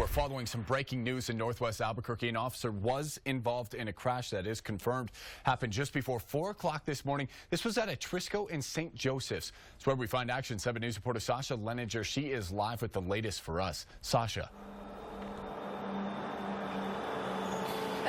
We're following some breaking news in Northwest Albuquerque. An officer was involved in a crash that is confirmed. Happened just before 4 o'clock this morning. This was at a Trisco in St. Joseph's. It's where we find Action 7 News reporter Sasha Leninger. She is live with the latest for us. Sasha.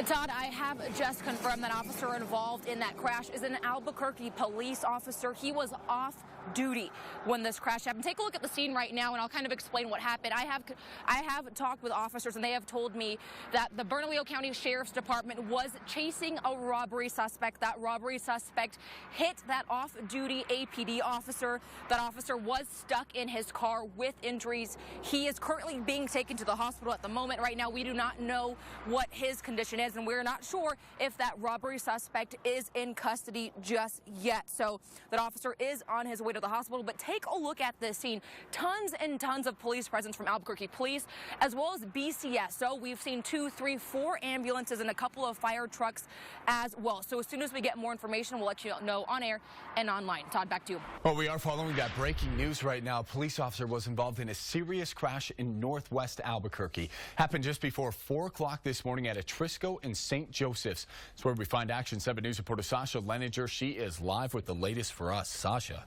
Todd, I have just confirmed that officer involved in that crash is an Albuquerque police officer. He was off duty when this crash happened. Take a look at the scene right now, and I'll kind of explain what happened. I have talked with officers, and they have told me that the Bernalillo County Sheriff's Department was chasing a robbery suspect. That robbery suspect hit that off-duty APD officer. That officer was stuck in his car with injuries. He is currently being taken to the hospital at the moment. Right now, we do not know what his condition is, and we're not sure if that robbery suspect is in custody just yet. So that officer is on his way to the hospital, but take a look at this scene. Tons and tons of police presence from Albuquerque Police as well as BCS. So we've seen 2, 3, 4 ambulances and a couple of fire trucks as well. So as soon as we get more information, we'll let you know on air and online. Todd, back to you. Well, we are following that breaking news right now. A police officer was involved in a serious crash in Northwest Albuquerque. Happened just before 4 o'clock this morning at a Trisco in St. Joseph's. It's where we find Action 7 News reporter Sasha Leninger. She is live with the latest for us. Sasha.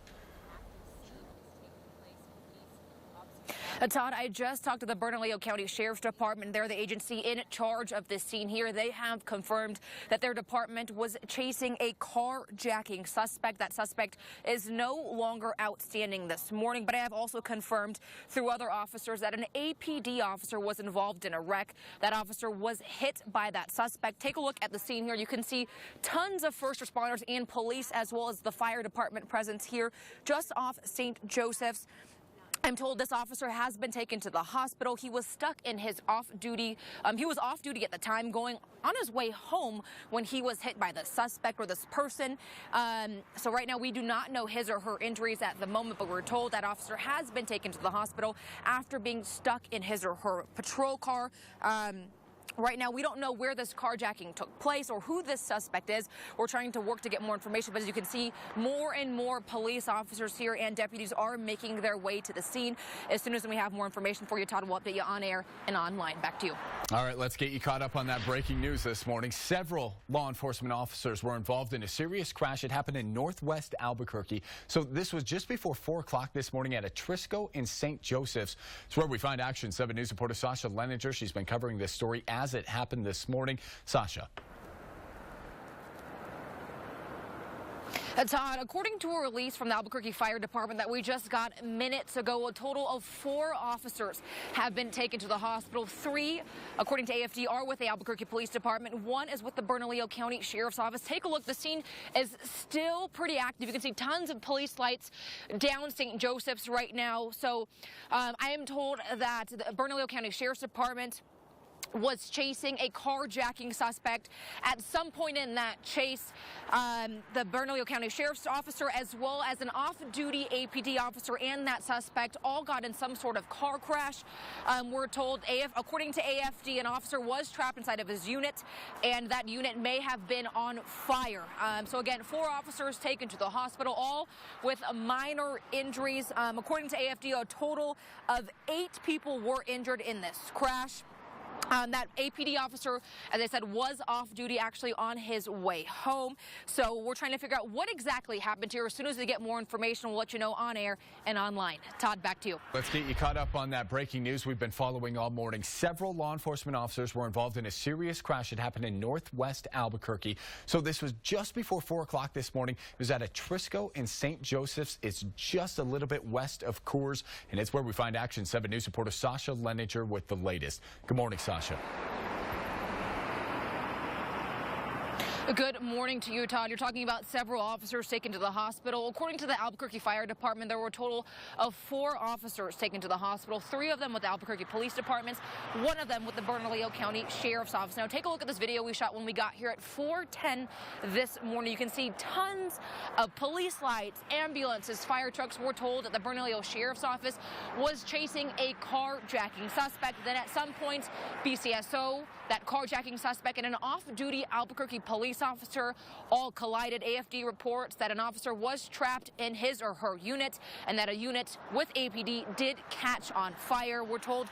Todd, I just talked to the Bernalillo County Sheriff's Department. They're the agency in charge of this scene here. They have confirmed that their department was chasing a carjacking suspect. That suspect is no longer outstanding this morning, but I have also confirmed through other officers that an APD officer was involved in a wreck. That officer was hit by that suspect. Take a look at the scene here. You can see tons of first responders and police as well as the fire department presence here just off St. Joseph's. I'm told this officer has been taken to the hospital. He was stuck in his off-duty. He was off-duty at the time, going on his way home when he was hit by the suspect or this person. So right now we do not know his or her injuries at the moment, but we're told that officer has been taken to the hospital after being stuck in his or her patrol car. Right now, we don't know where this carjacking took place or who this suspect is. We're trying to work to get more information, but as you can see, more and more police officers here and deputies are making their way to the scene. As soon as we have more information for you, Todd will update you on air and online. Back to you. All right, let's get you caught up on that breaking news this morning. Several law enforcement officers were involved in a serious crash. It happened in Northwest Albuquerque. So this was just before 4 o'clock this morning at a Trisco in St. Joseph's. It's where we find Action 7 News reporter Sasha Leninger. She's been covering this story as it happened this morning. Sasha. Todd, according to a release from the Albuquerque Fire Department that we just got minutes ago, a total of 4 officers have been taken to the hospital. 3, according to AFD, are with the Albuquerque Police Department. 1 is with the Bernalillo County Sheriff's Office. Take a look. The scene is still pretty active. You can see tons of police lights down St. Joseph's right now. So I am told that the Bernalillo County Sheriff's Department was chasing a carjacking suspect. At some point in that chase, the Bernalillo County Sheriff's Officer as well as an off-duty APD officer and that suspect all got in some sort of car crash. We're told, according to AFD, an officer was trapped inside of his unit, and that unit may have been on fire. So again, 4 officers taken to the hospital, all with minor injuries. According to AFD, a total of 8 people were injured in this crash. That APD officer, as I said, was off duty actually on his way home. So we're trying to figure out what exactly happened here. As soon as we get more information, we'll let you know on air and online. Todd, back to you. Let's get you caught up on that breaking news we've been following all morning. Several law enforcement officers were involved in a serious crash that happened in Northwest Albuquerque. So this was just before 4 o'clock this morning. It was at a Trisco in St. Joseph's. It's just a little bit west of Coors, and it's where we find Action 7 News reporter Sasha Leninger with the latest. Good morning, Sasha. Good morning to you, Todd. You're talking about several officers taken to the hospital. According to the Albuquerque Fire Department, there were a total of 4 officers taken to the hospital, 3 of them with the Albuquerque Police Departments, 1 of them with the Bernalillo County Sheriff's Office. Now, take a look at this video we shot when we got here at 4:10 this morning. You can see tons of police lights, ambulances, fire trucks. We're told that the Bernalillo Sheriff's Office was chasing a carjacking suspect. Then at some point, BCSO, that carjacking suspect, and an off-duty Albuquerque police officer all collided. AFD reports that an officer was trapped in his or her unit and that a unit with APD did catch on fire. We're told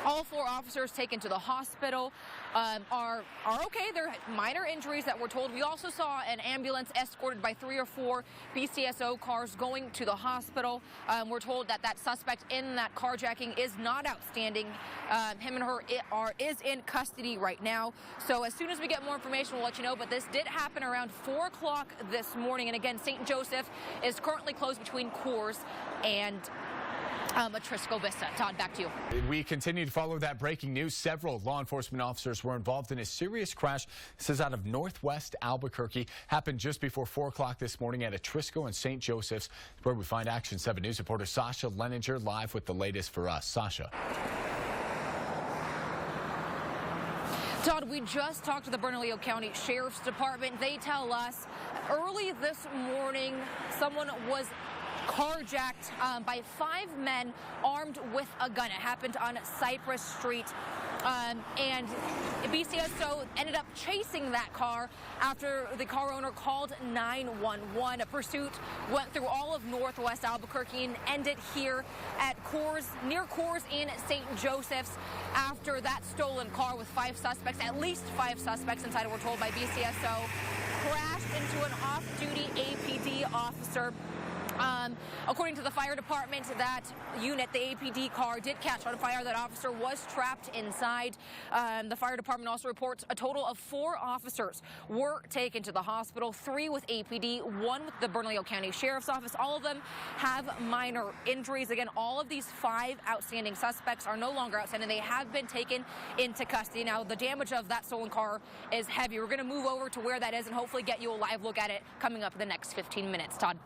All 4 officers taken to the hospital are okay. They're minor injuries that we're told. We also saw an ambulance escorted by 3 or 4 BCSO cars going to the hospital. We're told that suspect in that carjacking is not outstanding. Him and her is in custody right now. So as soon as we get more information, we'll let you know. But this did happen around 4 o'clock this morning. And again, St. Joseph is currently closed between Coors and Atrisco Vista. Todd, back to you. We continue to follow that breaking news. Several law enforcement officers were involved in a serious crash. This is out of northwest Albuquerque. Happened just before 4 o'clock this morning at Atrisco and St. Joseph's, where we find Action 7 News reporter Sasha Leninger live with the latest for us. Sasha. Todd, we just talked to the Bernalillo County Sheriff's Department. They tell us early this morning someone was carjacked by 5 men armed with a gun. It happened on Cypress Street. And BCSO ended up chasing that car after the car owner called 911. A pursuit went through all of northwest Albuquerque and ended here at Coors, near Coors in St. Joseph's, after that stolen car with 5 suspects, at least 5 suspects inside, we're told by BCSO, crashed into an off-duty APD officer. According to the fire department, that unit, the APD car, did catch on fire. That officer was trapped inside. The fire department also reports a total of 4 officers were taken to the hospital, 3 with APD, 1 with the Bernalillo County Sheriff's Office. All of them have minor injuries. Again, all of these 5 outstanding suspects are no longer outstanding. They have been taken into custody. Now, the damage of that stolen car is heavy. We're going to move over to where that is and hopefully get you a live look at it coming up in the next 15 minutes. Todd.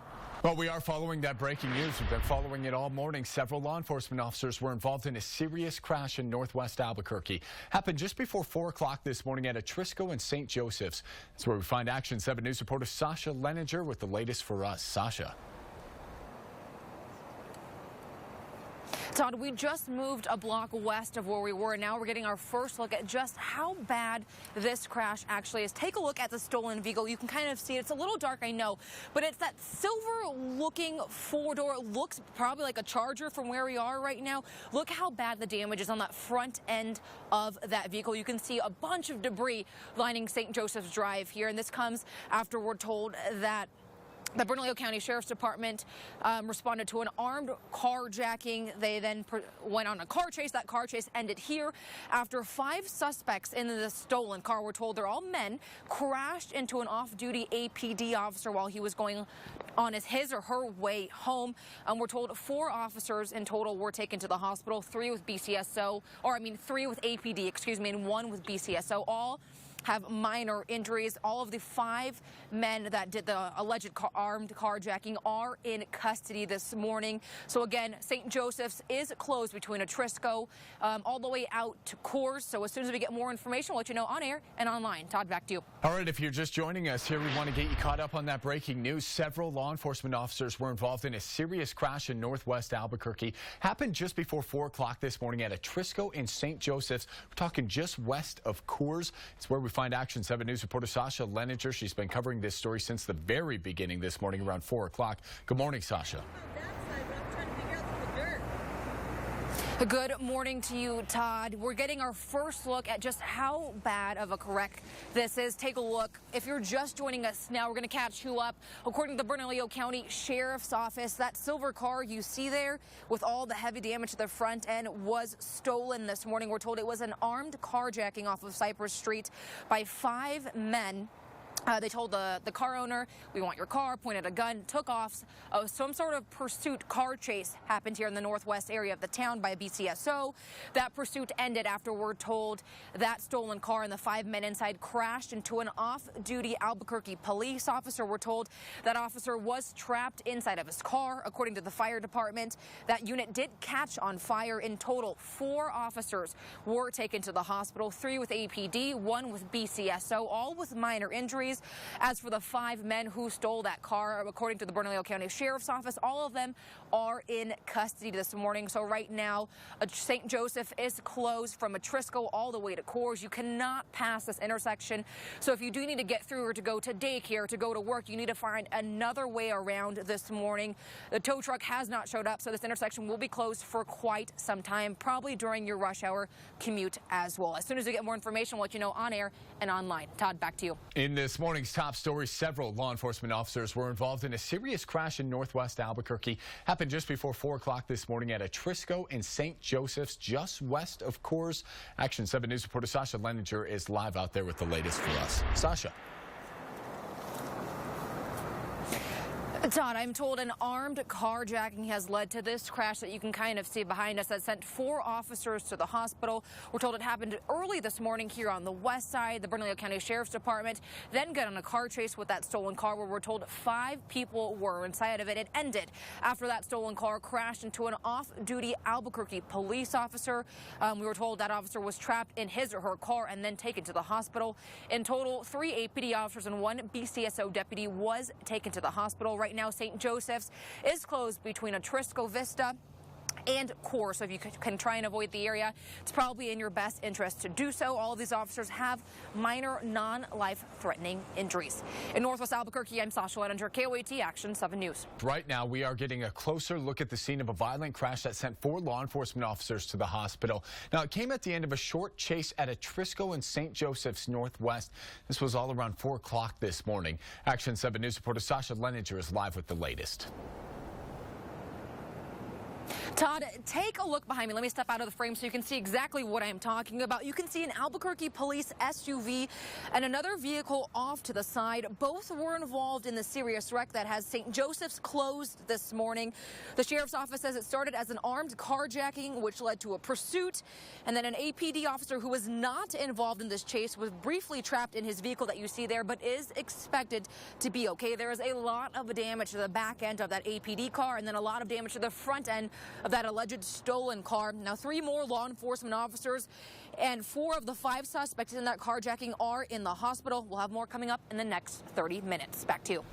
Well, we are following that breaking news. We've been following it all morning. Several law enforcement officers were involved in a serious crash in northwest Albuquerque. Happened just before 4 o'clock this morning at Atrisco and St. Joseph's. That's where we find Action 7 News reporter Sasha Leninger with the latest for us. Sasha. Todd, we just moved a block west of where we were. Now we're getting our first look at just how bad this crash actually is. Take a look at the stolen vehicle. You can kind of see it. It's a little dark, I know, but it's that silver-looking 4-door. It looks probably like a Charger from where we are right now. Look how bad the damage is on that front end of that vehicle. You can see a bunch of debris lining St. Joseph's Drive here, and this comes after we're told that the Bernalillo County Sheriff's Department responded to an armed carjacking. They then went on a car chase. That car chase ended here after 5 suspects in the stolen car, we're told they're all men, crashed into an off-duty APD officer while he was going on his or her way home. We're told 4 officers in total were taken to the hospital, 3 with BCSO, 3 with APD, excuse me, and 1 with BCSO. All have minor injuries. All of the 5 men that did the alleged armed carjacking are in custody this morning. So again, St. Joseph's is closed between Atrisco all the way out to Coors. So as soon as we get more information, we'll let you know on air and online. Todd, back to you. All right, if you're just joining us here, we want to get you caught up on that breaking news. Several law enforcement officers were involved in a serious crash in northwest Albuquerque. Happened just before 4 o'clock this morning at Atrisco in St. Joseph's. We're talking just west of Coors. It's where we find Action 7 News reporter Sasha Leninger. She's been covering this story since the very beginning this morning around 4 o'clock. Good morning, Sasha. Good morning to you, Todd. We're getting our first look at just how bad of a wreck this is. Take a look. If you're just joining us now, we're going to catch you up. According to the Bernalillo County Sheriff's Office, that silver car you see there with all the heavy damage to the front end was stolen this morning. We're told it was an armed carjacking off of Cypress Street by 5 men. They told the car owner, "We want your car," pointed a gun, took off. Some sort of pursuit car chase happened here in the northwest area of the town by BCSO. That pursuit ended after we're told that stolen car and the 5 men inside crashed into an off-duty Albuquerque police officer. We're told that officer was trapped inside of his car. According to the fire department, that unit did catch on fire. In total, 4 officers were taken to the hospital, 3 with APD, 1 with BCSO, all with minor injuries. authorities. As for the 5 men who stole that car, according to the Bernalillo County Sheriff's Office, all of them are in custody this morning. So right now, St. Joseph is closed from Atrisco all the way to Coors. You cannot pass this intersection. So if you do need to get through or to go to daycare, to go to work, you need to find another way around this morning. The tow truck has not showed up, so this intersection will be closed for quite some time, probably during your rush hour commute as well. As soon as we get more information, we'll let you know on air and online. Todd, back to you. In this morning's top story, several law enforcement officers were involved in a serious crash in northwest Albuquerque. Happened just before 4 o'clock this morning at Atrisco and St. Joseph's, just west of Coors. Action 7 News reporter Sasha Leninger is live out there with the latest for us. Sasha. Todd, I'm told an armed carjacking has led to this crash that you can kind of see behind us that sent 4 officers to the hospital. We're told it happened early this morning here on the west side. The Bernalillo County Sheriff's Department then got on a car chase with that stolen car where we're told 5 people were inside of it. It ended after that stolen car crashed into an off-duty Albuquerque police officer. We were told that officer was trapped in his or her car and then taken to the hospital. In total, 3 APD officers and 1 BCSO deputy was taken to the hospital. Right now, St. Joseph's is closed between Atrisco Vista and Coors, so if you can try and avoid the area, it's probably in your best interest to do so. All of these officers have minor non-life-threatening injuries. In northwest Albuquerque, I'm Sasha Leninger, KOAT Action 7 News. Right now, we are getting a closer look at the scene of a violent crash that sent 4 law enforcement officers to the hospital. Now, it came at the end of a short chase at Atrisco and St. Joseph's Northwest. This was all around 4 o'clock this morning. Action 7 News reporter Sasha Leninger is live with the latest. Todd, take a look behind me. Let me step out of the frame so you can see exactly what I'm talking about. You can see an Albuquerque police SUV and another vehicle off to the side. Both were involved in the serious wreck that has St. Joseph's closed this morning. The sheriff's office says it started as an armed carjacking, which led to a pursuit. And then an APD officer who was not involved in this chase was briefly trapped in his vehicle that you see there, but is expected to be okay. There is a lot of damage to the back end of that APD car and then a lot of damage to the front end of that alleged stolen car. Now, 3 more law enforcement officers and 4 of the 5 suspects in that carjacking are in the hospital. We'll have more coming up in the next 30 minutes. Back to you.